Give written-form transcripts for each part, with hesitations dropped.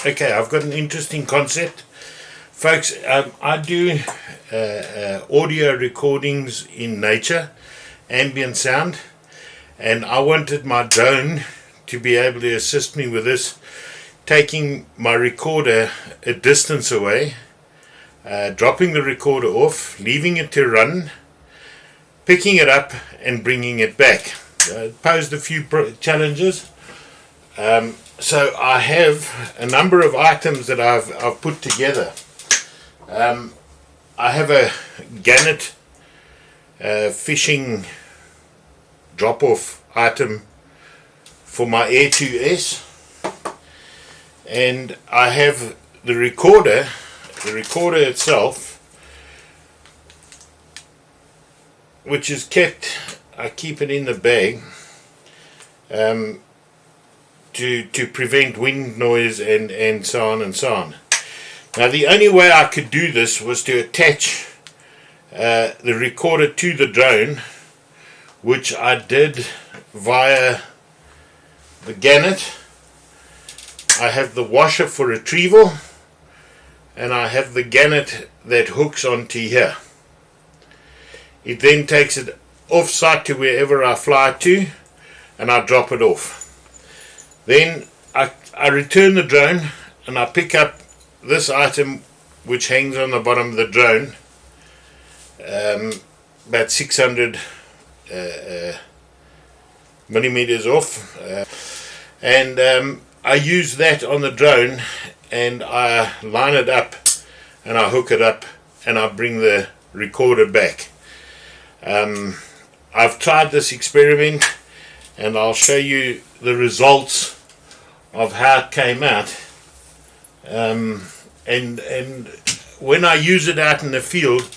Okay, I've got an interesting concept. Folks, I do audio recordings in nature, ambient sound, and I wanted my drone to be able to assist me with this, taking my recorder a distance away, dropping the recorder off, leaving it to run, picking it up and bringing it back. It posed a few challenges. So I have a number of items that I've put together. I have a gannet fishing drop-off item for my Air2S, and I have the recorder itself, which is kept, I keep it in the bag to prevent wind noise and so on and so on. Now the only way I could do this was to attach the recorder to the drone, which I did via the gannet. I have the washer for retrieval, and I have the gannet that hooks onto here. It then takes it off-site to wherever I fly to, and I drop it off. Then I return the drone and I pick up this item which hangs on the bottom of the drone, about 600 millimeters off, and I use that on the drone, and I line it up and I hook it up and I bring the recorder back. I've tried this experiment and I'll show you the results of how it came out, and when I use it out in the field,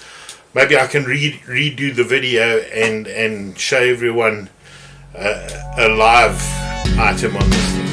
maybe I can redo the video and show everyone a live item on this thing.